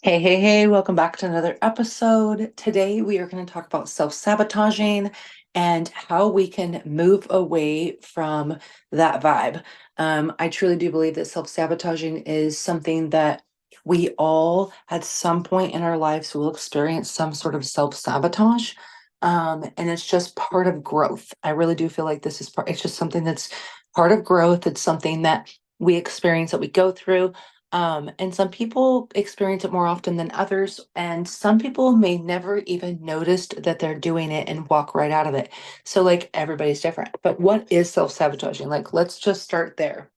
Hey, hey, hey, welcome back to another episode. Today we are going to talk about self-sabotaging and how we can move away from that vibe. I truly do believe that self-sabotaging is something that we all at some point in our lives will experience some sort of self-sabotage. And it's just part of growth. I really do feel like this is it's just something that's part of growth. It's something that we experience, that we go through. And some people experience it more often than others, and some people may never even noticed that they're doing it and walk right out of it. So, like, everybody's different. But what is self-sabotaging? Like, let's just start there.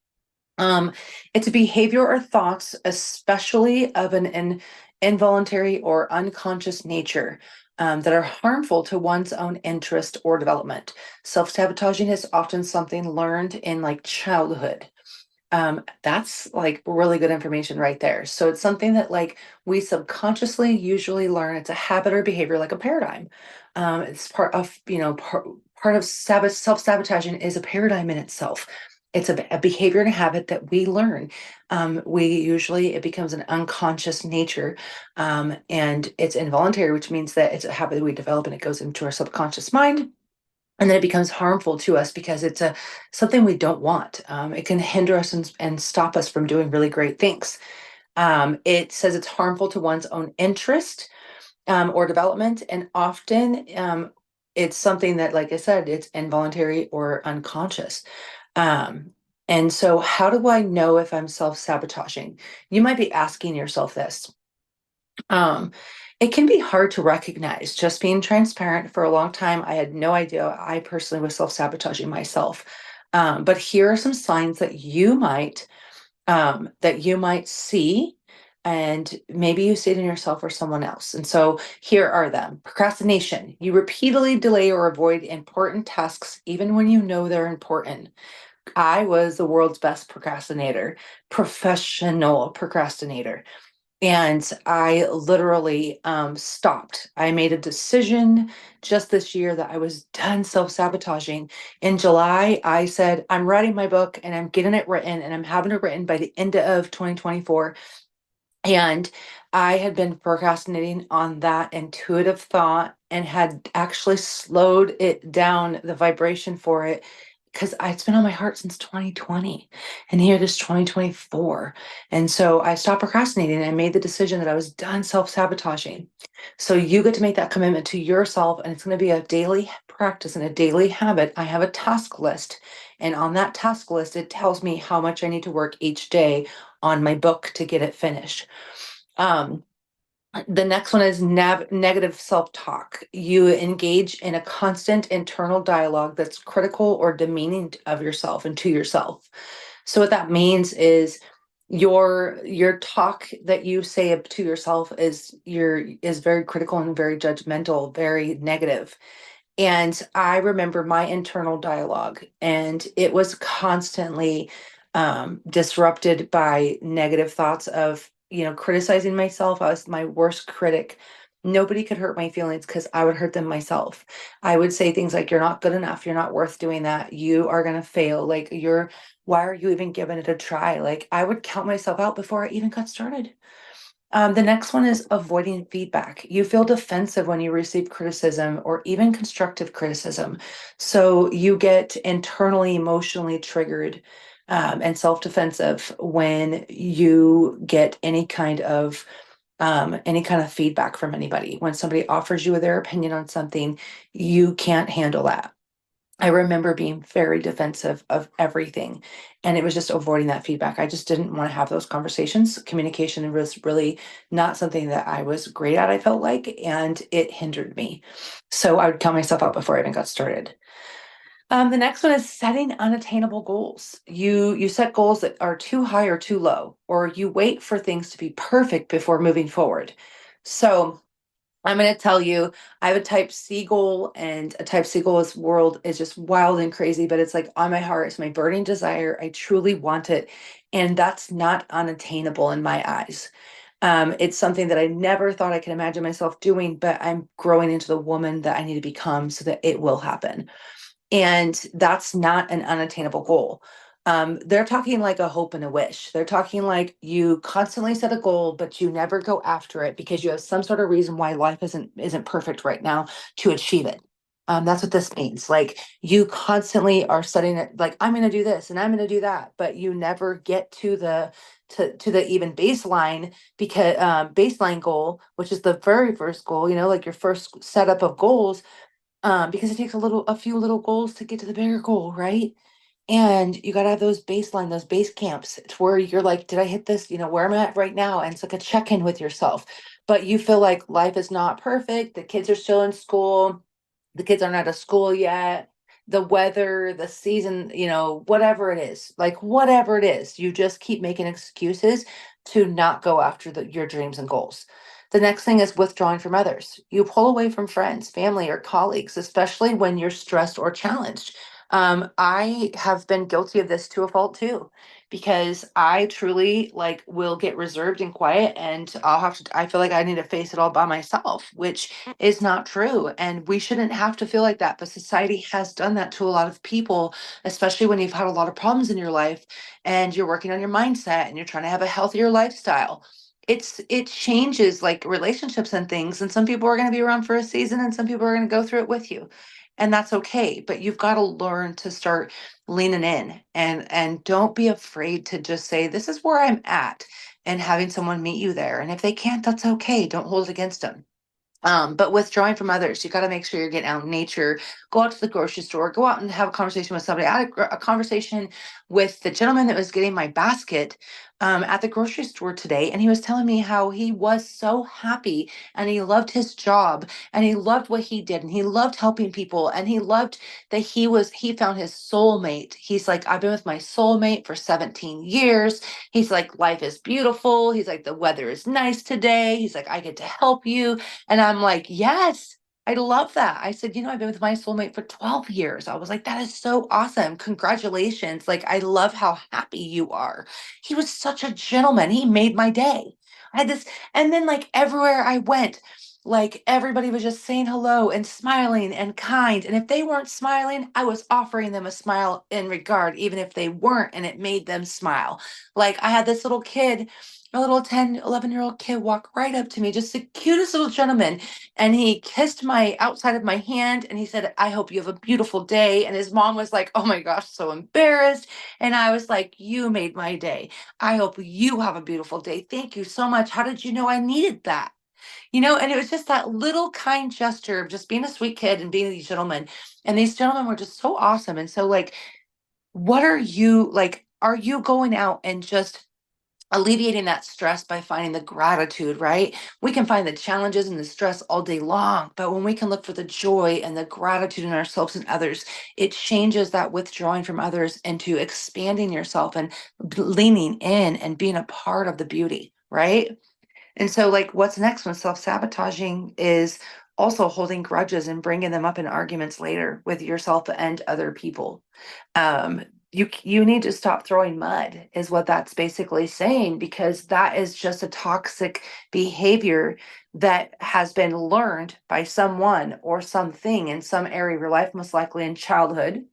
Um, it's a behavior or thoughts, especially of an involuntary or unconscious nature, that are harmful to one's own interest or development. Self-sabotaging is often something learned in like childhood. That's like really good information right there. So it's something that like we subconsciously usually learn. It's a habit or behavior, like a paradigm. It's part of, part of self-sabotaging is a paradigm in itself. It's a behavior and a habit that we learn. It becomes an unconscious nature, and it's involuntary, which means that it's a habit that we develop and it goes into our subconscious mind, and then it becomes harmful to us because it's a something we don't want. It can hinder us and stop us from doing really great things. It says it's harmful to one's own interest, or development, and often it's something that, like I said, it's involuntary or unconscious. Um, and so, how do I know if I'm self-sabotaging? You might be asking yourself this. Um, it can be hard to recognize. Just being transparent, for a long time, I had no idea I personally was self-sabotaging myself. But here are some signs that you might see, and maybe you see it in yourself or someone else. And so here are them. Procrastination. You repeatedly delay or avoid important tasks even when you know they're important. I was the world's best procrastinator, professional procrastinator. And I literally stopped. I made a decision just this year that I was done self-sabotaging. In July, I said, I'm writing my book and I'm getting it written and I'm having it written by the end of 2024. And I had been procrastinating on that intuitive thought and had actually slowed it down, the vibration for it, because it's been on my heart since 2020. And here it is 2024. And so I stopped procrastinating and I made the decision that I was done self sabotaging. So you get to make that commitment to yourself, and it's going to be a daily practice and a daily habit. I have a task list. And on that task list, it tells me how much I need to work each day on my book to get it finished. Um, the next one is negative self-talk. You engage in a constant internal dialogue that's critical or demeaning of yourself and to yourself. So what that means is your talk that you say to yourself is very critical and very judgmental, very negative. And I remember my internal dialogue, and it was constantly disrupted by negative thoughts of, criticizing myself. I was my worst critic. Nobody could hurt my feelings because I would hurt them myself. I would say things like, you're not good enough. You're not worth doing that. You are going to fail. Like, why are you even giving it a try? Like, I would count myself out before I even got started. The next one is avoiding feedback. You feel defensive when you receive criticism or even constructive criticism. So you get internally, emotionally triggered, and self-defensive when you get any kind of feedback from anybody. When somebody offers you their opinion on something, you can't handle that. I remember being very defensive of everything, and it was just avoiding that feedback. I just didn't want to have those conversations. Communication was really not something that I was great at, I felt like, and it hindered me. So I would count myself out before I even got started. The next one is setting unattainable goals. You set goals that are too high or too low, or you wait for things to be perfect before moving forward. So I'm going to tell you, I have a type C goal, and a type C goal's world is just wild and crazy, but it's like on my heart. It's my burning desire. I truly want it. And that's not unattainable in my eyes. It's something that I never thought I could imagine myself doing, but I'm growing into the woman that I need to become so that it will happen. And that's not an unattainable goal. They're talking like a hope and a wish. They're talking like you constantly set a goal, but you never go after it because you have some sort of reason why life isn't perfect right now to achieve it. That's what this means. Like you constantly are setting it like I'm going to do this and I'm going to do that, but you never get to the to the even baseline because baseline goal, which is the very first goal. Like your first setup of goals, because it takes a few little goals to get to the bigger goal, right? And you gotta have those baseline, those base camps to where you're like, did I hit this? Where am I at right now? And it's like a check-in with yourself. But you feel like life is not perfect. The kids are still in school. The kids aren't out of school yet. The weather, the season, whatever it is, like whatever it is, you just keep making excuses to not go after your dreams and goals. The next thing is withdrawing from others. You pull away from friends, family, or colleagues, especially when you're stressed or challenged. I have been guilty of this to a fault too, because I truly like will get reserved and quiet and I feel like I need to face it all by myself, which is not true. And we shouldn't have to feel like that. But society has done that to a lot of people, especially when you've had a lot of problems in your life and you're working on your mindset and you're trying to have a healthier lifestyle. It changes like relationships and things. And some people are going to be around for a season and some people are going to go through it with you, and that's okay. But you've got to learn to start leaning in and don't be afraid to just say this is where I'm at, and having someone meet you there. And if they can't, that's okay. Don't hold it against them. But withdrawing from others, you got to make sure you're getting out in nature, go out to the grocery store, go out and have a conversation with somebody. I had a conversation with the gentleman that was getting my basket at the grocery store today. And he was telling me how he was so happy and he loved his job and he loved what he did and he loved helping people and he loved that he found his soulmate. He's like, I've been with my soulmate for 17 years. He's like, life is beautiful. He's like, the weather is nice today. He's like, I get to help you. And I'm like, yes, I love that. I said, I've been with my soulmate for 12 years. I was like, that is so awesome. Congratulations. Like, I love how happy you are. He was such a gentleman. He made my day. I had this, and then like everywhere I went, like everybody was just saying hello and smiling and kind. And if they weren't smiling, I was offering them a smile in regard, even if they weren't, and it made them smile. Like I had this little kid, a little 10, 11-year-old kid walk right up to me, just the cutest little gentleman. And he kissed my outside of my hand and he said, I hope you have a beautiful day. And his mom was like, oh my gosh, so embarrassed. And I was like, you made my day. I hope you have a beautiful day. Thank you so much. How did you know I needed that? And it was just that little kind gesture of just being a sweet kid and being a gentleman. And these gentlemen were just so awesome. And so, like, what are you like? Are you going out and just alleviating that stress by finding the gratitude, right? We can find the challenges and the stress all day long, but when we can look for the joy and the gratitude in ourselves and others, it changes that withdrawing from others into expanding yourself and leaning in and being a part of the beauty, right? And so, like, what's next when self-sabotaging is also holding grudges and bringing them up in arguments later with yourself and other people. Um, you need to stop throwing mud, is what that's basically saying, because that is just a toxic behavior that has been learned by someone or something in some area of your life, most likely in childhood.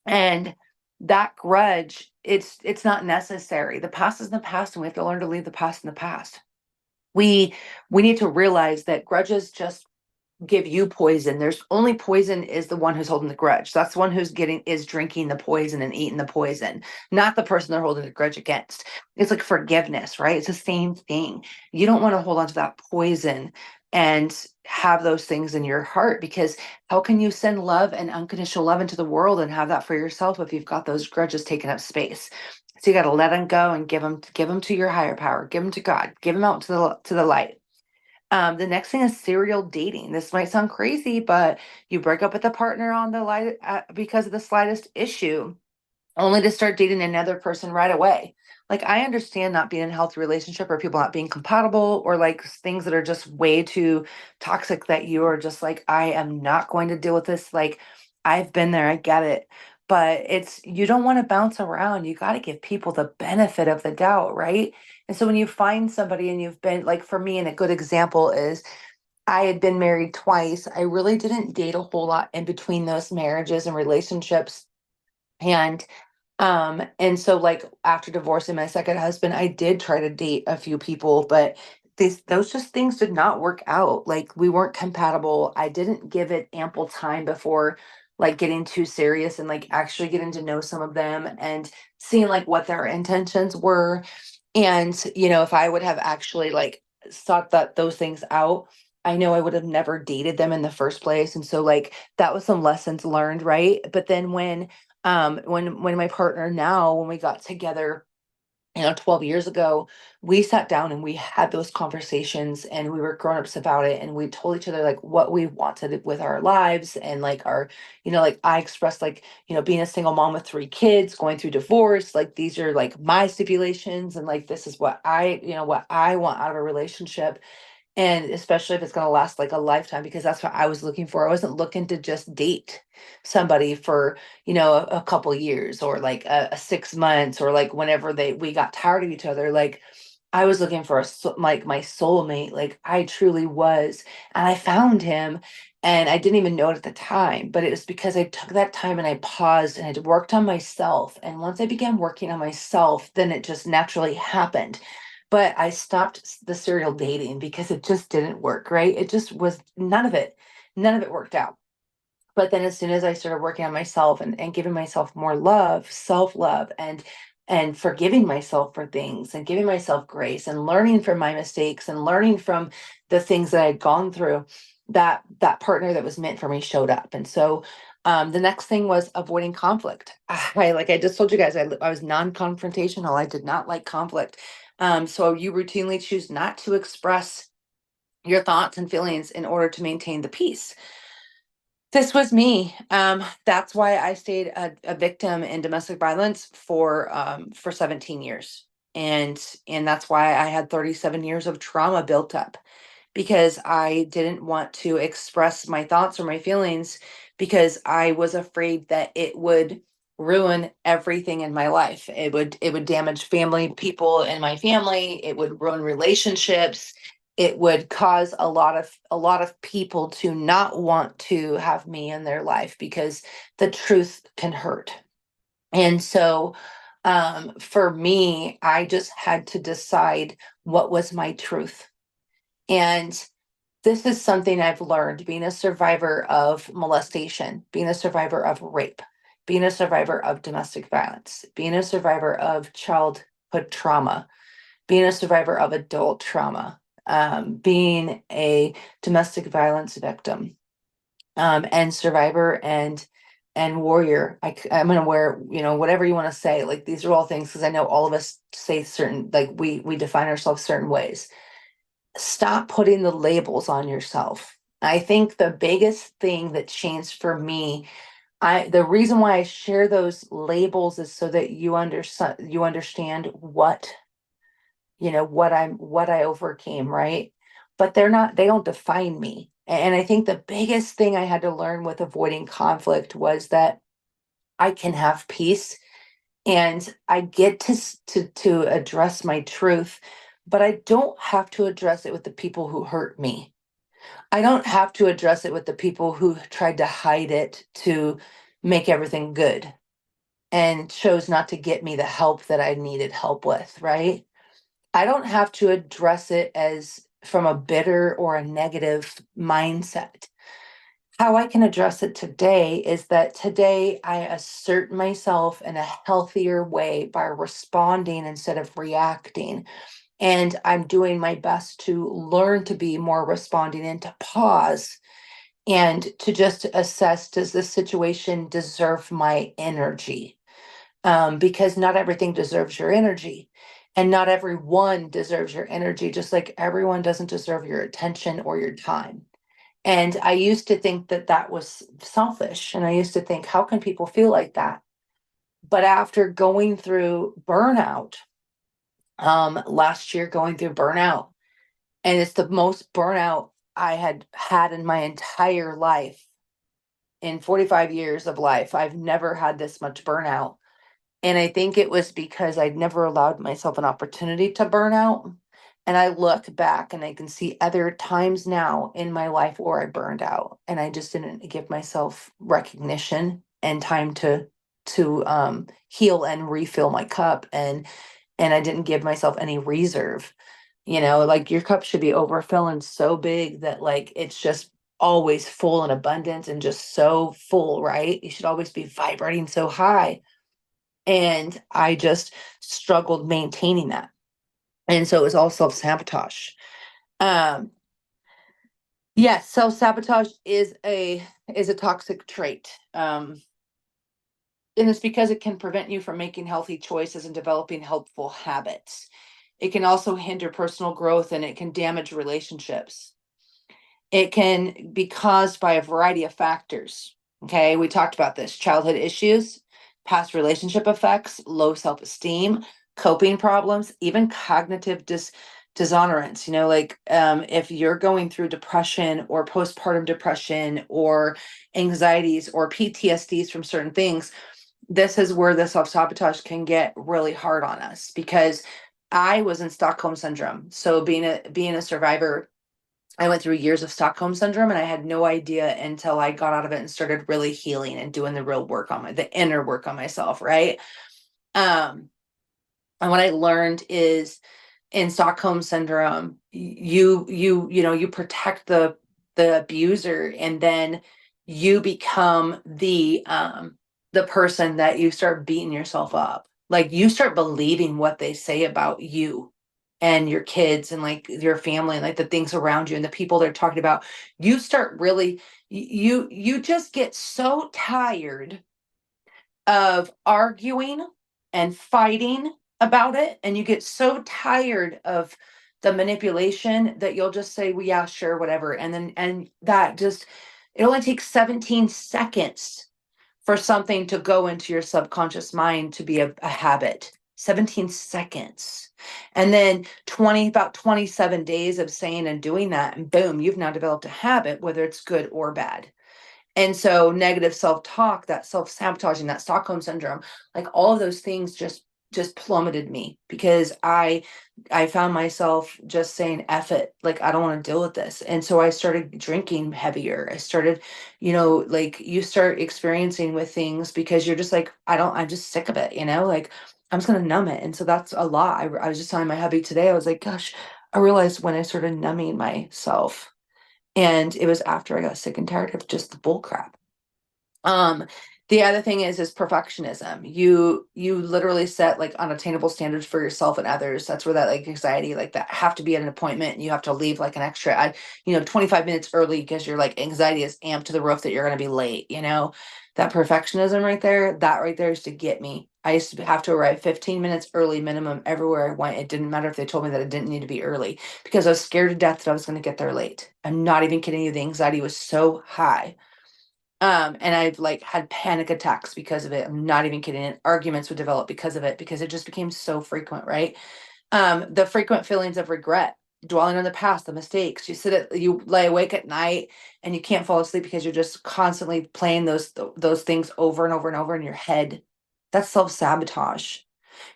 And that grudge, it's not necessary. The past is in the past, and we have to learn to leave the past in the past. We we need to realize that grudges just give you poison. There's only poison is the one who's holding the grudge. That's the one who's getting is drinking the poison and eating the poison, not the person they're holding the grudge against. It's like forgiveness, right? It's the same thing. You don't want to hold on to that poison and have those things in your heart, because how can you send love and unconditional love into the world and have that for yourself if you've got those grudges taking up space? So you got to let them go and give them to your higher power, give them to God, give them out to the light. The next thing is serial dating. This might sound crazy, but you break up with a partner on the light because of the slightest issue, only to start dating another person right away. Like, I understand not being in a healthy relationship or people not being compatible or like things that are just way too toxic that you are just like, I am not going to deal with this. Like, I've been there, I get it. But you don't want to bounce around. You got to give people the benefit of the doubt, right? And so when you find somebody and you've been like, for me, and a good example is I had been married twice. I really didn't date a whole lot in between those marriages and relationships, And so like after divorcing my second husband, I did try to date a few people, but those just things did not work out. Like we weren't compatible. I didn't give it ample time before like getting too serious and like actually getting to know some of them and seeing like what their intentions were. And, if I would have actually like sought those things out, I know I would have never dated them in the first place. And so like that was some lessons learned, right? But then when my partner now, when we got together, 12 years ago, we sat down and we had those conversations and we were grown-ups about it and we told each other like what we wanted with our lives and like like I expressed like, being a single mom with three kids, going through divorce, like these are like my stipulations and like this is what I want out of a relationship. And especially if it's gonna last like a lifetime, because that's what I was looking for. I wasn't looking to just date somebody for, a couple years or like a 6 months or like whenever we got tired of each other. Like I was looking for like my soulmate, like I truly was. And I found him and I didn't even know it at the time, but it was because I took that time and I paused and I worked on myself. And once I began working on myself, then it just naturally happened. But I stopped the serial dating because it just didn't work, right? It just was none of it worked out. But then as soon as I started working on myself and giving myself more love, self-love, and forgiving myself for things and giving myself grace and learning from my mistakes and learning from the things that I had gone through, that partner that was meant for me showed up. And so the next thing was avoiding conflict. Like I just told you guys, I was non-confrontational. I did not like conflict. So you routinely choose not to express your thoughts and feelings in order to maintain the peace. This was me. That's why I stayed a victim in domestic violence for 17 years. And that's why I had 37 years of trauma built up because I didn't want to express my thoughts or my feelings because I was afraid that it would ruin everything in my life. It would damage family people in my family, it would ruin relationships, it would cause a lot of people to not want to have me in their life because the truth can hurt. And so for me, I just had to decide what was my truth. And this is something I've learned being a survivor of molestation, being a survivor of rape, being a survivor of domestic violence, being a survivor of childhood trauma, being a survivor of adult trauma, being a domestic violence victim, and survivor and warrior. I'm gonna wear, whatever you want to say. Like these are all things because I know all of us say certain, like we define ourselves certain ways. Stop putting the labels on yourself. I think the biggest thing that changed for me, the reason why I share those labels is so that you understand what I overcame, right? But they don't define me. And I think the biggest thing I had to learn with avoiding conflict was that I can have peace and I get to address my truth, but I don't have to address it with the people who hurt me. I don't have to address it with the people who tried to hide it to make everything good and chose not to get me the help that I needed help with, right? I don't have to address it as from a bitter or a negative mindset. How I can address it today is that today I assert myself in a healthier way by responding instead of reacting. And I'm doing my best to learn to be more responding and to pause and to just assess, does this situation deserve my energy? Because not everything deserves your energy. And not everyone deserves your energy, just like everyone doesn't deserve your attention or your time. And I used to think that that was selfish. And I used to think, how can people feel like that? But after going through burnout, last year, going through burnout, and it's the most burnout I had had in my entire life. In 45 years of life, I've never had this much burnout. And I think it was because I'd never allowed myself an opportunity to burn out. And I look back and I can see other times now in my life where I burned out and I just didn't give myself recognition and time to. to heal and refill my cup, and I didn't give myself any reserve. Like your cup should be overfilling so big that like it's just always full and abundant and just so full, right? You should always be vibrating so high. And I just struggled maintaining that. And so it was all self-sabotage. Um, yes, self-sabotage is a toxic trait. And it's because it can prevent you from making healthy choices and developing helpful habits. It can also hinder personal growth and it can damage relationships. It can be caused by a variety of factors. Okay, we talked about this: childhood issues, past relationship effects, low self esteem, coping problems, even cognitive dissonance. If you're going through depression or postpartum depression or anxieties or PTSDs from certain things, this is where the self sabotage can get really hard on us because I was in Stockholm syndrome. So being a survivor, I went through years of Stockholm syndrome and I had no idea until I got out of it and started really healing and doing the real work on the inner work on myself, right? Um, and what I learned is in Stockholm syndrome, you protect the abuser, and then you become the person that you start beating yourself up. Like you start believing what they say about you and your kids and like your family and like the things around you and the people they're talking about. You start really you just get so tired of arguing and fighting about it, and you get so tired of the manipulation that you'll just say, well, yeah, sure, whatever. And that just, it only takes 17 seconds for something to go into your subconscious mind to be a habit. 17 seconds. And then about 27 days of saying and doing that, and boom, you've now developed a habit, whether it's good or bad. And so negative self-talk, that self-sabotaging, that Stockholm syndrome, like all of those things just plummeted me because I found myself just saying, F it, like I don't want to deal with this. And so I started drinking heavier. I started, like you start experiencing with things because you're just like, I'm just sick of it, like I'm just gonna numb it. And so that's a lot. I was just telling my hubby today, I was like, gosh, I realized when I started numbing myself, and it was after I got sick and tired of just the bull crap. Um, the other thing is perfectionism. You literally set like unattainable standards for yourself and others. That's where that like anxiety, like that have to be at an appointment and you have to leave like an extra, 25 minutes early because your like anxiety is amped to the roof that you're gonna be late, that perfectionism right there, that right there is to get me. I used to have to arrive 15 minutes early minimum everywhere I went. It didn't matter if they told me that I didn't need to be early because I was scared to death that I was going to get there late. I'm not even kidding you. The anxiety was so high. And I've like had panic attacks because of it. I'm not even kidding. And arguments would develop because of it because it just became so frequent, right? The frequent feelings of regret, dwelling on the past, the mistakes. You lay awake at night and you can't fall asleep because you're just constantly playing those things over and over and over in your head. That's self-sabotage.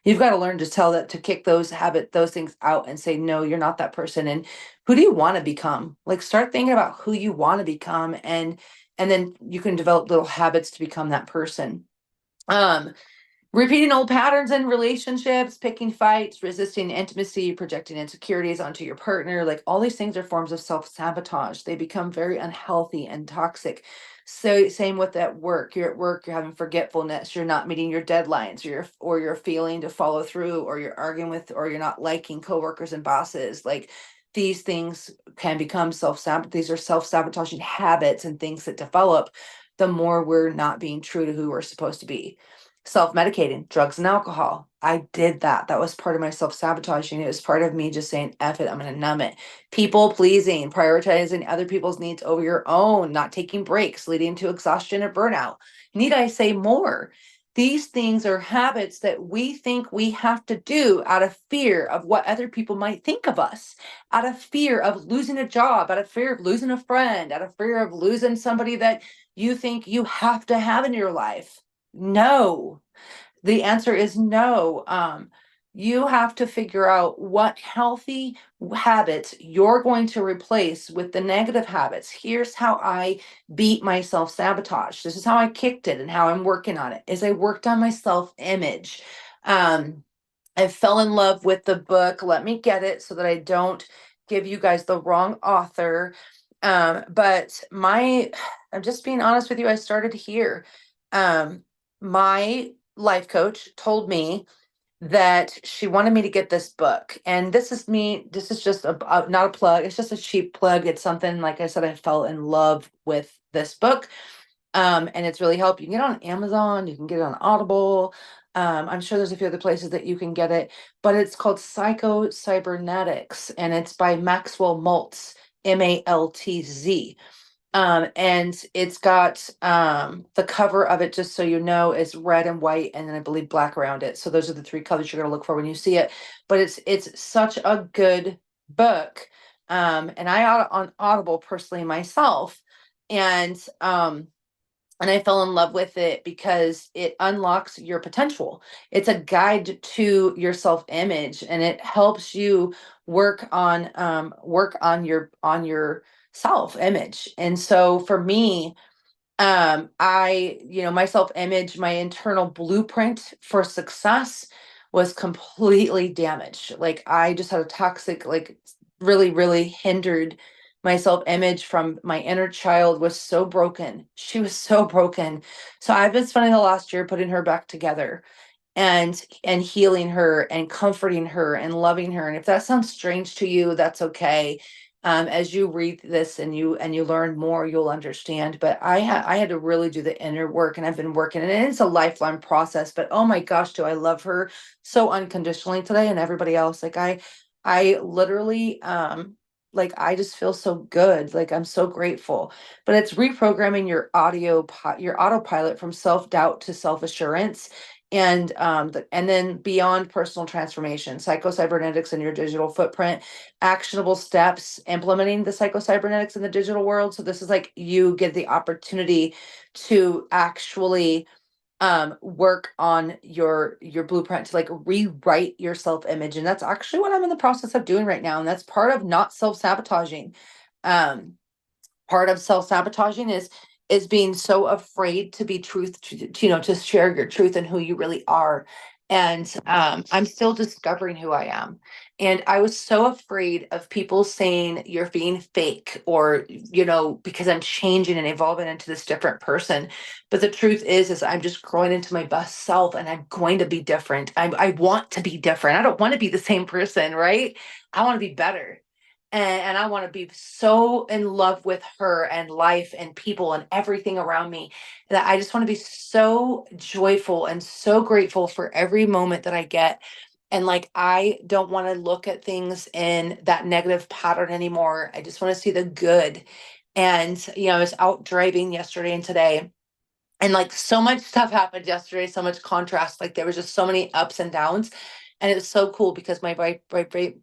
You've got to learn to to kick those things out and say, no, you're not that person. And who do you want to become? Like start thinking about who you want to become, and then you can develop little habits to become that person. Um, Repeating old patterns in relationships, picking fights, resisting intimacy, projecting insecurities onto your partner, like all these things are forms of self-sabotage. They become very unhealthy and toxic. So same with at work. You're at work, you're having forgetfulness, you're not meeting your deadlines, or you're failing to follow through, or you're arguing with, or you're not liking coworkers and bosses. Like these things can become these are self-sabotaging habits and things that develop the more we're not being true to who we're supposed to be. Self-medicating, drugs and alcohol. I did that. That was part of my self-sabotaging. It was part of me just saying, F it, I'm gonna numb it. People pleasing, prioritizing other people's needs over your own, not taking breaks, leading to exhaustion or burnout. Need I say more? These things are habits that we think we have to do out of fear of what other people might think of us, out of fear of losing a job, out of fear of losing a friend, out of fear of losing somebody that you think you have to have in your life. No, the answer is no. You have to figure out what healthy habits you're going to replace with the negative habits. Here's how I beat my self-sabotage. This is how I kicked it and how I'm working on it. Is I worked on my self-image. Um, I fell in love with the book. Let me get it so that I don't give you guys the wrong author. But I'm just being honest with you. I started here. Um, my life coach told me that she wanted me to get this book. And this is me, this is just not a plug, it's just a cheap plug. It's something, like I said, I fell in love with this book. And it's really helped. You can get it on Amazon, you can get it on Audible. I'm sure there's a few other places that you can get it, but it's called Psycho Cybernetics and it's by Maxwell Maltz, Maltz. And it's got the cover of it, just so you know, is red and white, and then I believe black around it. So those are the three colors you're gonna look for when you see it. But it's such a good book. And I on Audible personally myself, and and I fell in love with it because it unlocks your potential. It's a guide to your self-image, and it helps you work on your self-image. And so for me, my self-image, my internal blueprint for success was completely damaged. Like I just had a toxic, like really, really hindered my self-image. From my inner child was so broken. She was so broken. So I've been spending the last year putting her back together and healing her and comforting her and loving her. And if that sounds strange to you, that's okay. As you read this and you learn more, you'll understand. But I had to really do the inner work, and I've been working, and it's a lifelong process. But oh my gosh, do I love her so unconditionally today, and everybody else. Like I literally like I just feel so good. Like I'm so grateful. But it's reprogramming your autopilot from self-doubt to self-assurance, and then beyond personal transformation, psycho-cybernetics in your digital footprint, actionable steps, implementing the psycho-cybernetics in the digital world. So this is like you get the opportunity to actually work on your blueprint, to like rewrite your self-image. And that's actually what I'm in the process of doing right now. And that's part of not self-sabotaging. Um, Part of self-sabotaging is being so afraid to be to share your truth and who you really are. And I'm still discovering who I am. And I was so afraid of people saying you're being fake, or because I'm changing and evolving into this different person. But the truth is I'm just growing into my best self, and I'm going to be different. I want to be different. I don't want to be the same person, right? I want to be better. And I want to be so in love with her and life and people and everything around me, that I just want to be so joyful and so grateful for every moment that I get. And like, I don't want to look at things in that negative pattern anymore. I just want to see the good. And, I was out driving yesterday and today, and like so much stuff happened yesterday, so much contrast. Like there was just so many ups and downs. And it was so cool because my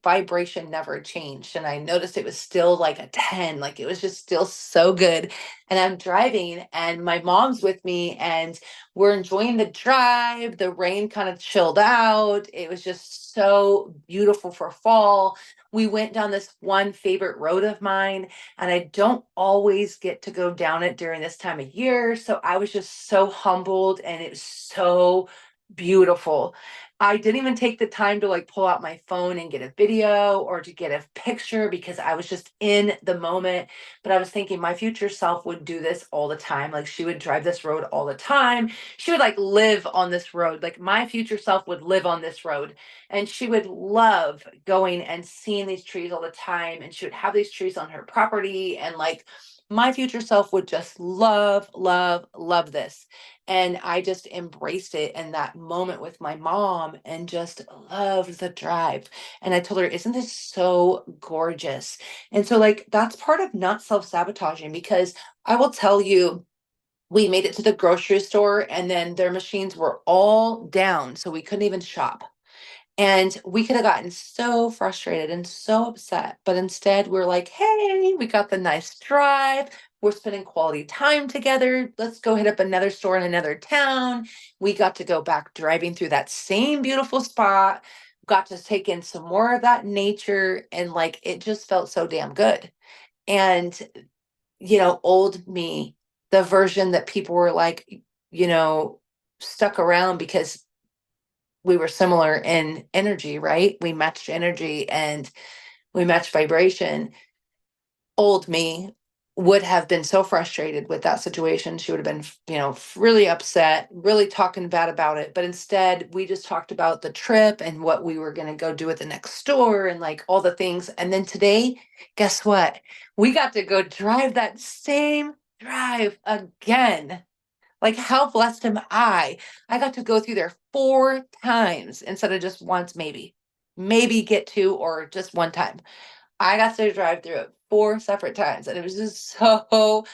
vibration never changed. And I noticed it was still like a 10, like it was just still so good. And I'm driving, and my mom's with me, and we're enjoying the drive. The rain kind of chilled out. It was just so beautiful for fall. We went down this one favorite road of mine, and I don't always get to go down it during this time of year. So I was just so humbled, and it was so beautiful. I didn't even take the time to like pull out my phone and get a video or to get a picture, because I was just in the moment. But I was thinking my future self would do this all the time. Like she would drive this road all the time. She would like live on this road. Like my future self would live on this road, and she would love going and seeing these trees all the time. And she would have these trees on her property. And like my future self would just love, love, love this. And I just embraced it in that moment with my mom and just loved the drive. And I told her, isn't this so gorgeous? And so, like, that's part of not self sabotaging, because I will tell you, we made it to the grocery store, and then their machines were all down. So we couldn't even shop. And we could have gotten so frustrated and so upset, but instead we're like, hey, we got the nice drive. We're spending quality time together. Let's go hit up another store in another town. We got to go back driving through that same beautiful spot. got to take in some more of that nature, and like it just felt so damn good. And old me, the version that people were like, you know, stuck around because we were similar in energy, right? We matched energy and we matched vibration. Old me would have been so frustrated with that situation. She would have been, really upset, really talking bad about it. But instead, we just talked about the trip and what we were going to go do at the next store and like all the things. And then today, guess what? We got to go drive that same drive again. Like, how blessed am I? I got to go through there 4 times instead of just once, maybe get to, or just one time. I got to drive through it 4 separate times, and it was just so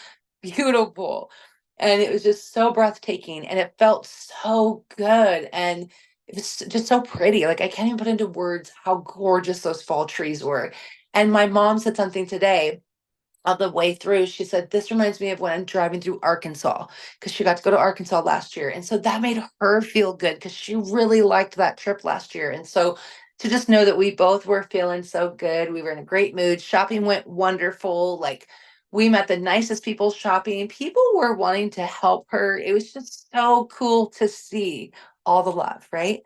beautiful. And it was just so breathtaking, and it felt so good. And it was just so pretty. Like, I can't even put into words how gorgeous those fall trees were. And my mom said something today on the way through. She said, "This reminds me of when I'm driving through Arkansas," because she got to go to Arkansas last year. And so that made her feel good because she really liked that trip last year. And so to just know that we both were feeling so good, we were in a great mood. Shopping went wonderful. Like, we met the nicest people shopping. People were wanting to help her. It was just so cool to see all the love, right?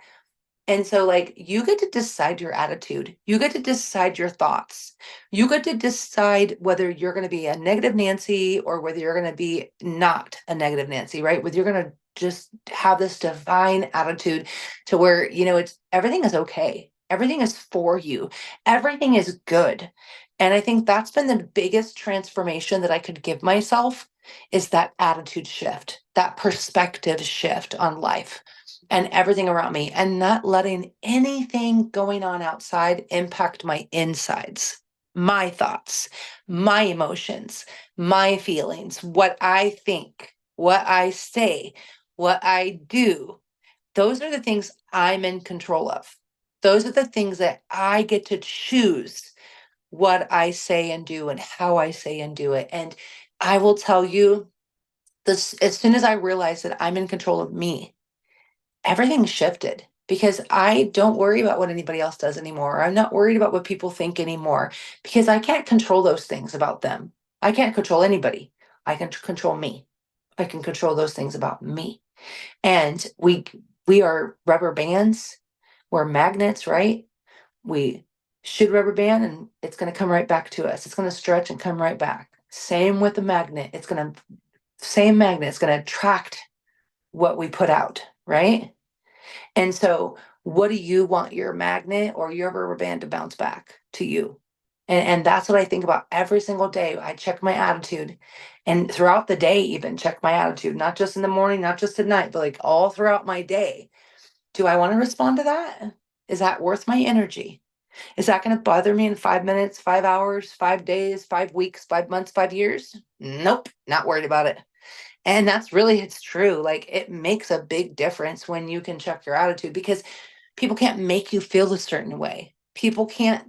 And so, like, you get to decide your attitude. You get to decide your thoughts. You get to decide whether you're going to be a negative Nancy or whether you're going to be not a negative Nancy, right? Whether you're going to just have this divine attitude to where, it's everything is okay. Everything is for you. Everything is good. And I think that's been the biggest transformation that I could give myself is that attitude shift, that perspective shift on life and everything around me, and not letting anything going on outside impact my insides, my thoughts, my emotions, my feelings, what I think, what I say, what I do. Those are the things I'm in control of. Those are the things that I get to choose what I say and do and how I say and do it. And I will tell you this, as soon as I realize that I'm in control of me, everything shifted because I don't worry about what anybody else does anymore. I'm not worried about what people think anymore because I can't control those things about them. I can't control anybody. I can control me. I can control those things about me. And we are rubber bands. We're magnets, right? We shoot rubber band and it's going to come right back to us. It's going to stretch and come right back. Same with the magnet. Same magnet. It's going to attract what we put out, right? And so, what do you want your magnet or your rubber band to bounce back to you? And that's what I think about every single day. I check my attitude, and throughout the day, even check my attitude, not just in the morning, not just at night, but like all throughout my day. Do I want to respond to that? Is that worth my energy? Is that going to bother me in 5 minutes, 5 hours, 5 days, 5 weeks, 5 months, 5 years? Nope, not worried about it. And that's really, it's true. Like, it makes a big difference when you can check your attitude because people can't make you feel a certain way. People can't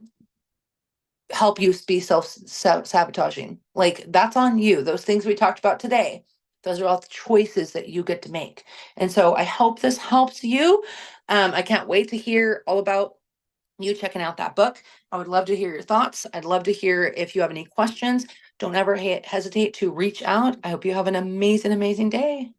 help you be sabotaging. Like, that's on you. Those things we talked about today, those are all the choices that you get to make. And so I hope this helps you. I can't wait to hear all about you checking out that book. I would love to hear your thoughts. I'd love to hear if you have any questions. Don't ever hesitate to reach out. I hope you have an amazing, amazing day.